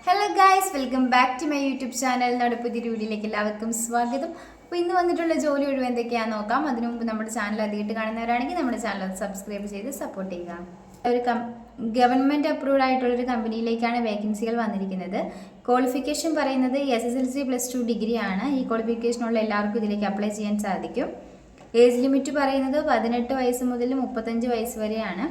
Hello guys, welcome back to my YouTube channel. നമ്മുടെ പുതിയൊരു വീഡിയോയിലേക്ക് എല്ലാവർക്കും സ്വാഗതം. അപ്പോൾ ഇന്ന് വന്നിട്ടുള്ള ജോലി ഒഴിവ് എന്തൊക്കെയാണെന്ന് നോക്കാം. അതിനു മുമ്പ് നമ്മുടെ ചാനൽ അധികമായിട്ട് കാണുന്നവരാണെങ്കിൽ നമ്മുടെ ചാനൽ സബ്സ്ക്രൈബ് ചെയ്ത് സപ്പോർട്ട് ചെയ്യുക. ഒരു ഗവൺമെൻറ് അപ്രൂവ്ഡ് ആയിട്ടുള്ളൊരു കമ്പനിയിലേക്കാണ് വേക്കൻസികൾ വന്നിരിക്കുന്നത്. ക്വാളിഫിക്കേഷൻ പറയുന്നത് SSLC+2 ഡിഗ്രി ആണ്. ഈ ക്വാളിഫിക്കേഷനുള്ള എല്ലാവർക്കും ഇതിലേക്ക് അപ്ലൈ ചെയ്യാൻ സാധിക്കും. ഏജ് ലിമിറ്റ് പറയുന്നത് 18 വയസ്സ് മുതൽ 35 വയസ്സ് വരെയാണ്.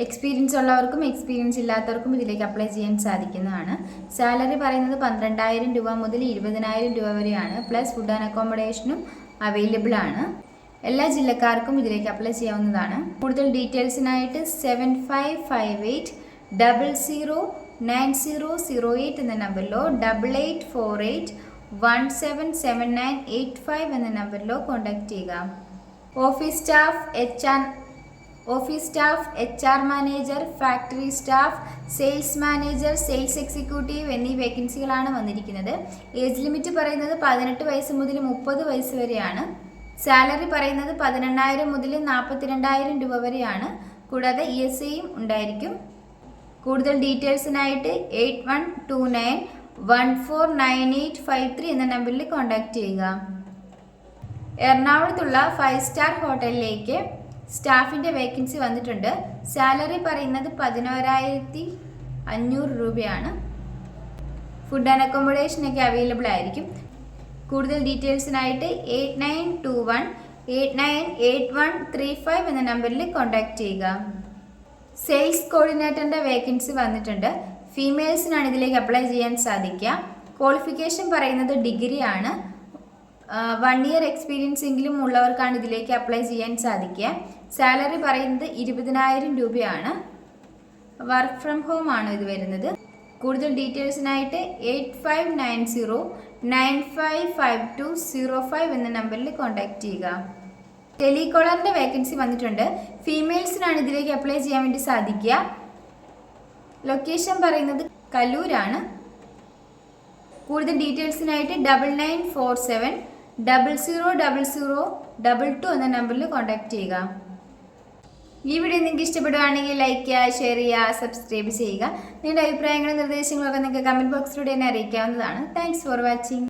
എക്സ്പീരിയൻസ് ഉള്ളവർക്കും എക്സ്പീരിയൻസ് ഇല്ലാത്തവർക്കും ഇതിലേക്ക് അപ്ലൈ ചെയ്യാൻ സാധിക്കുന്നതാണ്. സാലറി പറയുന്നത് 12,000 രൂപ മുതൽ 20,000 രൂപ വരെയാണ്. പ്ലസ് ഫുഡ് ആൻഡ് അക്കോമഡേഷനും അവൈലബിൾ ആണ്. എല്ലാ ജില്ലക്കാർക്കും ഇതിലേക്ക് അപ്ലൈ ചെയ്യാവുന്നതാണ്. കൂടുതൽ ഡീറ്റെയിൽസിനായിട്ട് 7558009008 എന്ന നമ്പറിലോ 8848177985 എന്ന നമ്പറിലോ കോൺടാക്ട് ചെയ്യുക. Office staff, HR manager, factory staff, sales manager, sales executive എന്നീ വേക്കൻസികളാണ് വന്നിരിക്കുന്നത്. ഏജ് ലിമിറ്റ് പറയുന്നത് 18 വയസ്സ് മുതൽ 30 വയസ്സ് വരെയാണ്. സാലറി പറയുന്നത് 18,000 മുതൽ 42,000 രൂപ വരെയാണ്. കൂടാതെ ESIയും ഉണ്ടായിരിക്കും. കൂടുതൽ ഡീറ്റെയിൽസിനായിട്ട് 8129149853 എന്ന നമ്പറിൽ കോൺടാക്ട് ചെയ്യുക. എറണാകുളത്തുള്ള 5 സ്റ്റാർ ഹോട്ടലിലേക്ക് സ്റ്റാഫിൻ്റെ വേക്കൻസി വന്നിട്ടുണ്ട്. സാലറി പറയുന്നത് 11,500 രൂപയാണ്. ഫുഡ് ആൻഡ് അക്കോമഡേഷനൊക്കെ അവൈലബിൾ ആയിരിക്കും. കൂടുതൽ ഡീറ്റെയിൽസിനായിട്ട് 8921898135 എന്ന നമ്പറിൽ കോൺടാക്ട് ചെയ്യുക. സെയിൽസ് കോർഡിനേറ്ററിൻ്റെ വേക്കൻസി വന്നിട്ടുണ്ട്. ഫീമെയിൽസിനാണ് ഇതിലേക്ക് അപ്ലൈ ചെയ്യാൻ സാധിക്കുക. ക്വാളിഫിക്കേഷൻ പറയുന്നത് ഡിഗ്രി ആണ്. 1 ഇയർ എക്സ്പീരിയൻസ് എങ്കിലും ഉള്ളവർക്കാണ് ഇതിലേക്ക് അപ്ലൈ ചെയ്യാൻ സാധിക്കുക. സാലറി പറയുന്നത് 20,000 രൂപയാണ്. വർക്ക് ഫ്രം ഹോം ആണ് ഇത് വരുന്നത്. കൂടുതൽ ഡീറ്റെയിൽസിനായിട്ട് 8590955205 എന്ന നമ്പറിൽ കോൺടാക്ട് ചെയ്യുക. ടെലികോളറിൻ്റെ വേക്കൻസി വന്നിട്ടുണ്ട്. ഫീമെയിൽസിനാണ് ഇതിലേക്ക് അപ്ലൈ ചെയ്യാൻ വേണ്ടി സാധിക്കുക. ലൊക്കേഷൻ പറയുന്നത് കല്ലൂരാണ്. കൂടുതൽ ഡീറ്റെയിൽസിനായിട്ട് 9947000022 എന്ന നമ്പറിൽ കോൺടാക്ട് ചെയ്യുക. ഈ വീഡിയോ നിങ്ങൾക്ക് ഇഷ്ടപ്പെടുകയാണെങ്കിൽ ലൈക്ക് ചെയ്യുക, ഷെയർ ചെയ്യുക, സബ്സ്ക്രൈബ് ചെയ്യുക. നിങ്ങളുടെ അഭിപ്രായങ്ങളും നിർദ്ദേശങ്ങളും ഒക്കെ നിങ്ങൾക്ക് കമൻറ്റ് ബോക്സിലൂടെ തന്നെ അറിയിക്കാവുന്നതാണ്. Thanks for watching.